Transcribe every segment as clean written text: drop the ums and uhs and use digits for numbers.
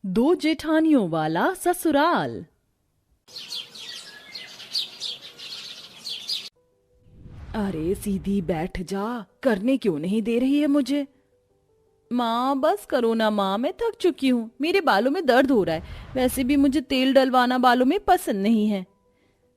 दो जेठानियों वाला ससुराल। अरे सीधी बैठ जा, करने क्यों नहीं दे रही है मुझे? माँ बस करो ना माँ, मैं थक चुकी हूँ, मेरे बालों में दर्द हो रहा है। वैसे भी मुझे तेल डलवाना बालों में पसंद नहीं है।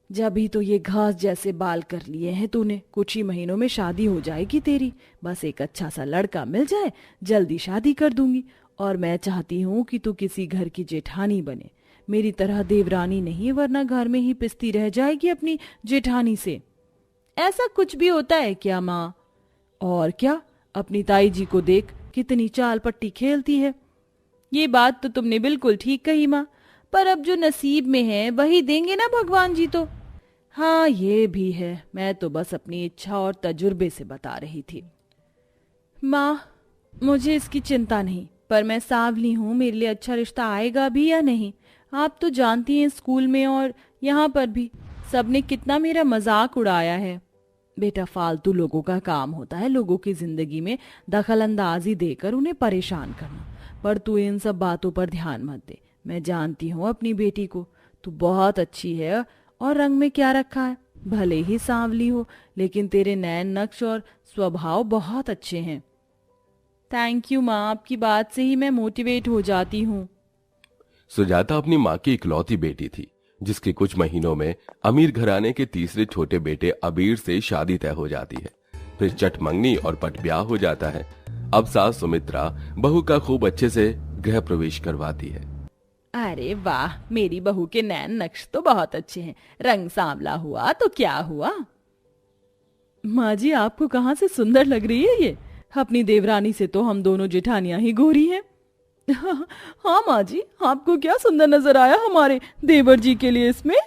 जब ही तो ये घास जैसे बाल कर लिए हैं तूने, कुछ ही महीनों में शादी हो जाएगी तेरी। बस एक अच्छा सा लड़का मिल जाए, जल्दी शादी कर दूंगी। और मैं चाहती हूँ कि तू किसी घर की जेठानी बने, मेरी तरह देवरानी नहीं, वरना घर में ही पिसती रह जाएगी अपनी जेठानी से। ऐसा कुछ भी होता है क्या माँ? और क्या, अपनी ताई जी को देख, कितनी चाल पट्टी खेलती है। ये बात तो तुमने बिल्कुल ठीक कही माँ, पर अब जो नसीब में है वही देंगे ना भगवान जी तो। हाँ ये भी है, मैं तो बस अपनी इच्छा और तजुर्बे से बता रही थी। माँ मुझे इसकी चिंता नहीं, पर मैं सांवली हूँ, मेरे लिए अच्छा रिश्ता आएगा भी या नहीं? आप तो जानती हैं, स्कूल में और यहाँ पर भी सबने कितना मेरा मजाक उड़ाया है। बेटा फालतू लोगों का काम होता है लोगों की जिंदगी में दखल अंदाजी देकर उन्हें परेशान करना, पर तू इन सब बातों पर ध्यान मत दे। मैं जानती हूँ अपनी बेटी को, तू बहुत अच्छी है। और रंग में क्या रखा है, भले ही सांवली हो, लेकिन तेरे नैन नक्श और स्वभाव बहुत अच्छे हैं। थैंक यू माँ, आपकी बात से ही मैं मोटिवेट हो जाती हूँ। सुजाता अपनी माँ की इकलौती बेटी थी, जिसके कुछ महीनों में अमीर घराने के तीसरे छोटे बेटे अबीर से शादी तय हो जाती है। फिर चट मंगनी और पट ब्याह हो जाता है। अब सास सुमित्रा बहू का खूब अच्छे से गृह प्रवेश करवाती है। अरे वाह, मेरी बहू के नैन नक्श तो बहुत अच्छे हैं, रंग सांवला हुआ तो क्या हुआ। माँ जी आपको कहाँ से सुंदर लग रही है ये? अपनी देवरानी से तो हम दोनों जेठानियां ही गोरी हैं। हाँ माँ जी, आपको क्या सुंदर नजर आया हमारे देवर जी के लिए इसमें?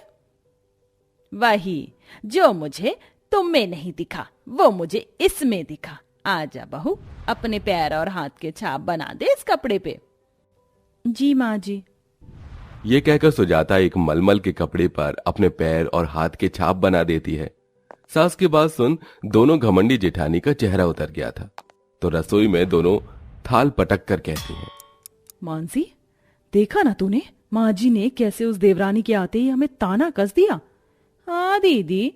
वही जो मुझे तुम में नहीं दिखा, वो मुझे इसमें दिखा। आजा बहू, अपने पैर और हाथ के छाप बना दे इस कपड़े पे। जी माँ जी। ये कहकर सुजाता एक मलमल के कपड़े पर अपने पैर और हाथ के छाप बना देती है। सास की बात सुन दोनों घमंडी जेठानी का चेहरा उतर गया था, तो रसोई में दोनों थाल पटक कर कहती हैं, मानसी देखा ना तूने, माँ जी ने कैसे उस देवरानी के आते ही हमें ताना कस दिया। हाँ दीदी।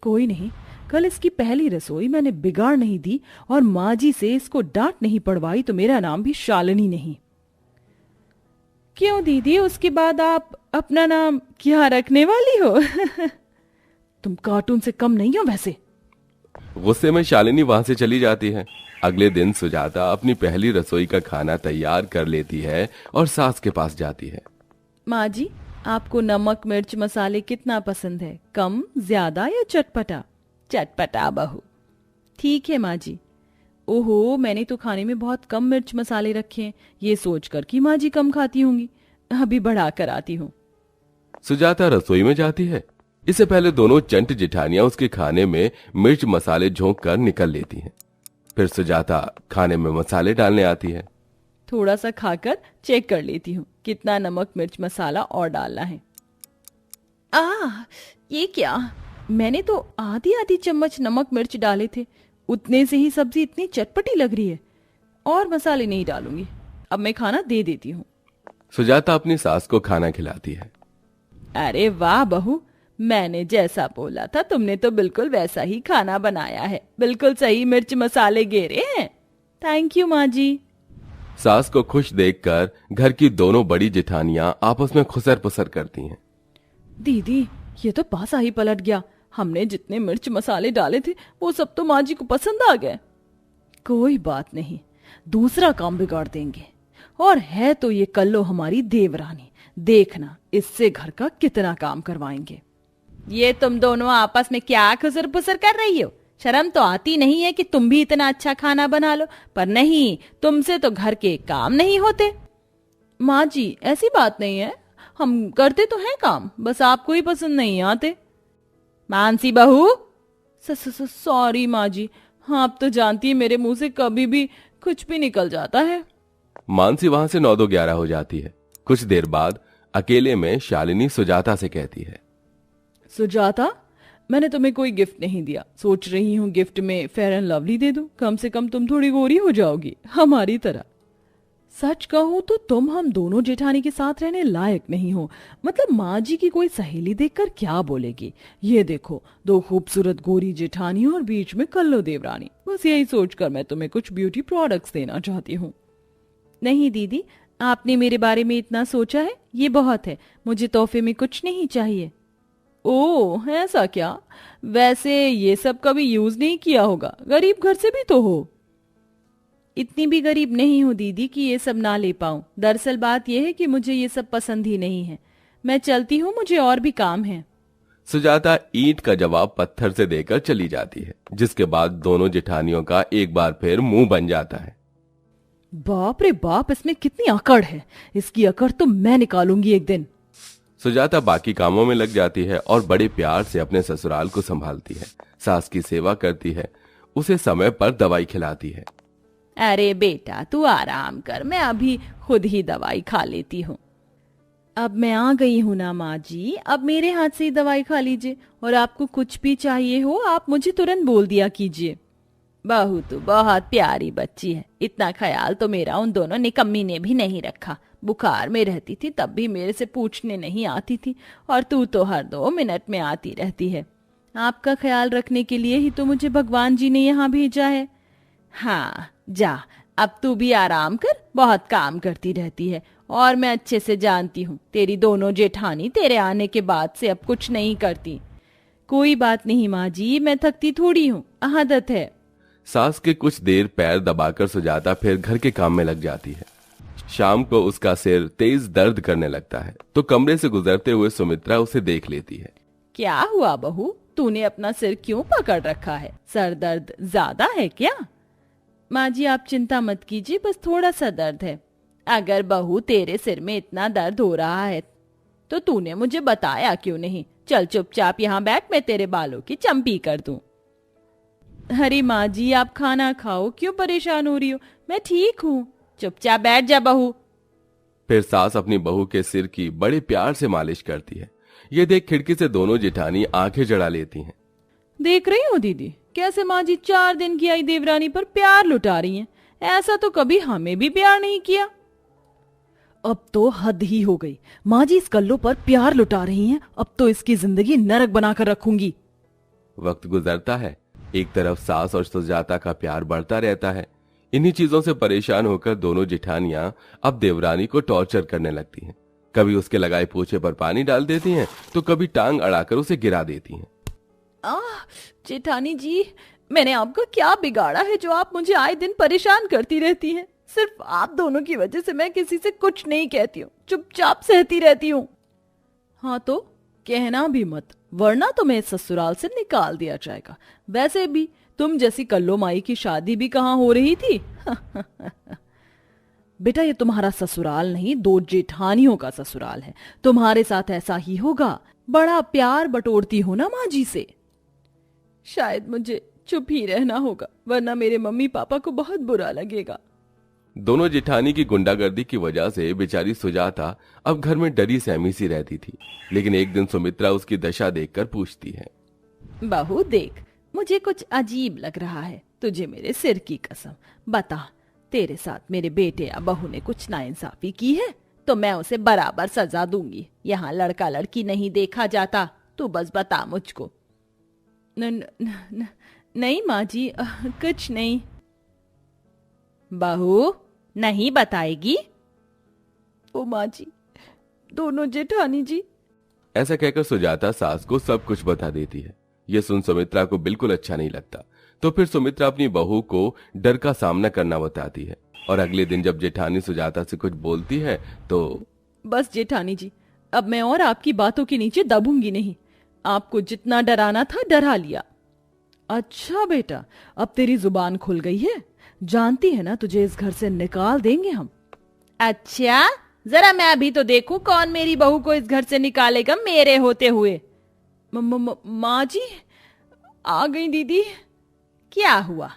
कोई नहीं, कल इसकी पहली रसोई मैंने बिगाड़ नहीं दी और माँ जी से इसको डांट नहीं पड़वाई तो मेरा नाम भी शालिनी नहीं। क्यों दीदी, उसके बाद आप अपना नाम क्या रखने वाली हो? तुम कार्टून से कम नहीं हो वैसे। गुस्से में शालिनी वहां से चली जाती है। अगले दिन सुजाता अपनी पहली रसोई का खाना तैयार कर लेती है और सास के पास जाती है। माँ जी आपको नमक मिर्च मसाले कितना पसंद है, कम ज्यादा या चटपटा? चटपटा बहू। ठीक है माँ जी। ओहो, मैंने तो खाने में बहुत कम मिर्च मसाले रखे हैं, ये सोचकर कि माँ जी कम खाती होंगी। अभी बढ़ा कर आती हूँ। सुजाता रसोई में जाती है। इससे पहले दोनों चंट जेठानियां उसके खाने में मिर्च मसाले झोंक कर निकल लेती हैं। फिर सुजाता खाने में मसाले डालने आती है। थोड़ा सा खाकर चेक कर लेती हूँ कितना नमक मिर्च मसाला और डालना है। ये क्या, मैंने तो आधी आधी चम्मच नमक मिर्च डाले थे, उतने से ही सब्जी इतनी चटपटी लग रही है। और मसाले नहीं डालूंगी, अब मैं खाना दे देती हूँ। सुजाता अपनी सास को खाना खिलाती है। अरे वाह बहू, मैंने जैसा बोला था तुमने तो बिल्कुल वैसा ही खाना बनाया है, बिल्कुल सही मिर्च मसाले गेरे हैं। थैंक यू माँ जी। सास को खुश देखकर घर की दोनों बड़ी जेठानियां आपस में खुसर पुसर करती हैं। दीदी ये तो पासा ही पलट गया, हमने जितने मिर्च मसाले डाले थे वो सब तो माँ जी को पसंद आ गए। कोई बात नहीं, दूसरा काम बिगाड़ देंगे। और है तो ये कल्लो हमारी देवरानी, देखना इससे घर का कितना काम करवाएंगे। ये तुम दोनों आपस में क्या खुसर पुसर कर रही हो? शर्म तो आती नहीं है कि तुम भी इतना अच्छा खाना बना लो, पर नहीं, तुमसे तो घर के काम नहीं होते। माँ जी ऐसी बात नहीं है, हम करते तो हैं काम, बस आपको ही पसंद नहीं आते। मानसी बहू। सॉरी माँ जी, हाँ आप तो जानती है मेरे मुंह से कभी भी कुछ भी निकल जाता है। मानसी वहां से 9-11 हो जाती है। कुछ देर बाद अकेले में शालिनी सुजाता से कहती है, सुजाता मैंने तुम्हें कोई गिफ्ट नहीं दिया, सोच रही हूँ गिफ्ट में फेयर एंड लवली दे दूं, कम से कम तुम थोड़ी गोरी हो जाओगी हमारी तरह। सच कहूँ तो तुम हम दोनों जेठानी के साथ रहने लायक नहीं हो। मतलब माँ जी की कोई सहेली देखकर क्या बोलेगी। ये देखो, दो खूबसूरत गोरी जेठानी और बीच में कल्लो देवरानी। बस यही सोचकर मैं तुम्हें कुछ ब्यूटी प्रोडक्ट्स देना चाहती हूँ। नहीं दीदी, आपने मेरे बारे में इतना सोचा है, ये बहुत है। मुझे तोहफे में कुछ नहीं चाहिए। ओह, ऐसा क्या? वैसे ये सब कभी यूज नहीं किया होगा, गरीब घर से भी तो हो। इतनी भी गरीब नहीं हूँ दीदी कि ये सब ना ले पाऊं। दरअसल बात यह है कि मुझे ये सब पसंद ही नहीं है। मैं चलती हूँ, मुझे और भी काम है। सुजाता ईंट का जवाब पत्थर से देकर चली जाती है, जिसके बाद दोनों जेठानियों का एक बार फिर मुंह बन जाता है। बाप रे बाप, इसमें कितनी अकड़ है। इसकी अकड़ तो मैं निकालूंगी एक दिन। सुजाता बाकी कामों में लग जाती है और बड़े प्यार से अपने ससुराल को संभालती है। सास की सेवा करती है, उसे समय पर दवाई खिलाती है। अरे बेटा, तू आराम कर, मैं अभी खुद ही दवाई खा लेती हूँ। अब मैं आ गई हूँ ना माँ जी, अब मेरे हाथ से ही दवाई खा लीजिए। और आपको कुछ भी चाहिए हो आप मुझे तुरंत बोल दिया कीजिए। बहू तो बहुत प्यारी बच्ची है। इतना ख्याल तो मेरा उन दोनों निकम्मी ने भी नहीं रखा। बुखार में रहती थी तब भी मेरे से पूछने नहीं आती थी, और तू तो हर 2 मिनट में आती रहती है। आपका ख्याल रखने के लिए ही तो मुझे भगवान जी ने यहाँ भेजा है। हाँ जा, अब तू भी आराम कर, बहुत काम करती रहती है। और मैं अच्छे से जानती हूँ तेरी दोनों जेठानी तेरे आने के बाद से अब कुछ नहीं करती। कोई बात नहीं माँ जी, मैं थकती थोड़ी हूँ, आदत है। सास के कुछ देर पैर दबाकर सुजाता फिर घर के काम में लग जाती है। शाम को उसका सिर तेज दर्द करने लगता है तो कमरे से गुजरते हुए सुमित्रा उसे देख लेती है। क्या हुआ बहू, तूने अपना सिर क्यों पकड़ रखा है? सर दर्द ज्यादा है क्या? माँ जी आप चिंता मत कीजिए, बस थोड़ा सा दर्द है। अगर बहू तेरे सिर में इतना दर्द हो रहा है तो तूने मुझे बताया क्यों नहीं? चल चुपचाप यहाँ बैठ, मैं तेरे बालों की चंपी कर दूं। अरे माँ जी आप खाना खाओ, क्यों परेशान हो रही हो? मैं ठीक हूँ, चुपचाप बैठ जा बहू। फिर सास अपनी बहू के सिर की बड़े प्यार से मालिश करती है। ये देख खिड़की से दोनों जेठानी आंखें जड़ा लेती हैं। देख रही हो दीदी, कैसे माँ जी 4 दिन की आई देवरानी पर प्यार लुटा रही हैं। ऐसा तो कभी हमें भी प्यार नहीं किया। अब तो हद ही हो गई। माँ जी इस कल्लो पर प्यार लुटा रही हैं, अब तो इसकी जिंदगी नरक बनाकर रखूंगी। वक्त गुजरता है, एक तरफ सास और सुजाता का प्यार बढ़ता रहता है। इन्हीं चीजों से परेशान होकर दोनों जेठानियां अब देवरानी को टॉर्चर करने लगती हैं। कभी उसके लगाए पोछे पर पानी डाल देती हैं तो कभी टांग अड़ाकर उसे गिरा देती हैं। जेठानी जी, मैंने आपका क्या बिगाड़ा है जो आप मुझे आए दिन परेशान करती रहती हैं? सिर्फ आप दोनों की वजह से मैं किसी से कुछ नहीं कहती हूँ, चुपचाप सहती रहती हूँ। हाँ तो कहना भी मत, वरना तुम्हें ससुराल से निकाल दिया जाएगा। वैसे भी तुम जैसी कल्लो माई की शादी भी कहाँ हो रही थी। बेटा ये तुम्हारा ससुराल नहीं, 2 जेठानियों का ससुराल है। तुम्हारे साथ ऐसा ही होगा। बड़ा प्यार बटोरती हो ना माँ जी से। शायद मुझे चुप ही रहना होगा, वरना मेरे मम्मी पापा को बहुत बुरा लगेगा। दोनों जेठानी की गुंडागर्दी की वजह से बेचारी सुजाता अब घर में डरी सहमी सी रहती थी। लेकिन एक दिन सुमित्रा उसकी दशा देखकर पूछती है। बहू देख, मुझे कुछ अजीब लग रहा है। तुझे मेरे सिर की कसम बता, तेरे साथ मेरे बेटे या बहू ने कुछ नाइंसाफी की है तो मैं उसे बराबर सजा दूंगी। यहाँ लड़का लड़की नहीं देखा जाता, तू बस बता मुझको। नहीं माँ जी, कुछ नहीं। बहू नहीं बताएगी? ओ माँ जी, दोनों जेठानी जी। ऐसा कहकर सुजाता सास को सब कुछ बता देती है। यह सुन सुमित्रा को बिल्कुल अच्छा नहीं लगता। तो फिर सुमित्रा अपनी बहू को डर का सामना करना बताती है। और अगले दिन जब जेठानी सुजाता से कुछ बोलती है तो बस जेठानी जी, अब मैं और आपकी बातों के नीचे दबूंगी नहीं। आपको जितना डराना था डरा लिया। अच्छा बेटा, अब तेरी जुबान खुल गई है। जानती है ना तुझे इस घर से निकाल देंगे हम। अच्छा, जरा मैं अभी तो देखूं कौन मेरी बहू को इस घर से निकालेगा मेरे होते हुए। माँ जी आ गई दीदी। क्या हुआ?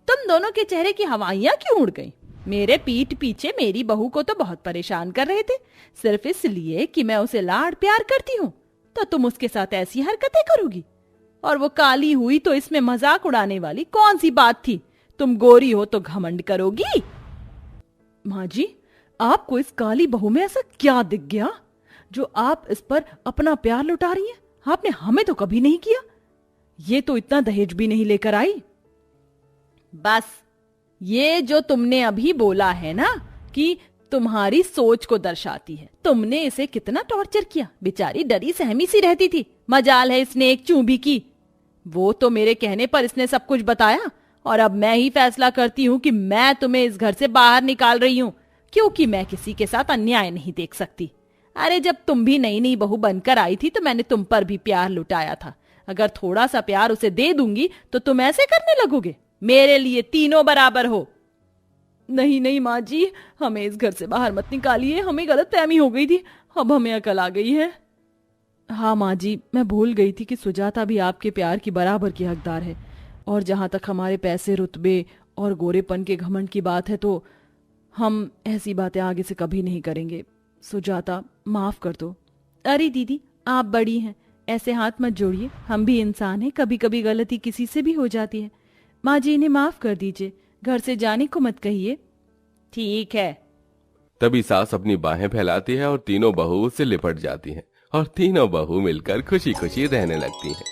तुम दोनों के चेहरे की हवाइयां क्यों उड़ गई? मेरे पीठ पीछे मेरी बहू को तो बहुत परेशान कर रहे थे, सिर्फ इसलिए कि मैं उसे लाड प्यार करती हूँ। तो तुम उसके साथ ऐसी हरकतें करोगी? और वो काली हुई तो इसमें मजाक उड़ाने वाली कौन सी बात थी? तुम गोरी हो तो घमंड करोगी? माँ जी, आपको इस काली बहू में ऐसा क्या दिख गया जो आप इस पर अपना प्यार लुटा रही हैं? आपने हमें तो कभी नहीं किया। ये तो इतना दहेज भी नहीं लेकर आई। बस ये जो तुमने अभी बोला है ना कि तुम्हारी सोच को दर्शाती है। तुमने इसे कितना टॉर्चर किया, बेचारी डरी सहमी सी रहती थी। मजाल है इसने एक चूंबी की। वो तो मेरे कहने पर इसने सब कुछ बताया और अब मैं ही फैसला करती हूँ कि मैं तुम्हें इस घर से बाहर निकाल रही हूँ, क्योंकि मैं किसी के साथ अन्याय नहीं देख सकती। अरे जब तुम भी नई नई बहू बनकर आई थी तो मैंने तुम पर भी प्यार लुटाया था। अगर थोड़ा सा प्यार उसे दे दूंगी तो तुम ऐसे करने लगोगे? मेरे लिए तीनों बराबर हो। नहीं नहीं माँ जी, हमें इस घर से बाहर मत निकालिए, हमें गलतफहमी हो गई थी, अब हमें अकल आ गई है। हाँ माँ जी, मैं भूल गई थी कि सुजाता भी आपके प्यार की बराबर की हकदार है। और जहां तक हमारे पैसे, रुतबे और गोरेपन के घमंड की बात है तो हम ऐसी बातें आगे से कभी नहीं करेंगे। सुजाता, माफ कर दो। अरे दीदी, आप बड़ी हैं, ऐसे हाथ मत जोड़िए, हम भी इंसान हैं, कभी कभी गलती किसी से भी हो जाती है। माँ जी, इन्हें माफ कर दीजिए, घर से जाने को मत कहिए। ठीक है। तभी सास अपनी बाहें फैलाती है और तीनों बहू उससे लिपट जाती हैं और तीनों बहू मिलकर खुशी खुशी रहने लगती हैं।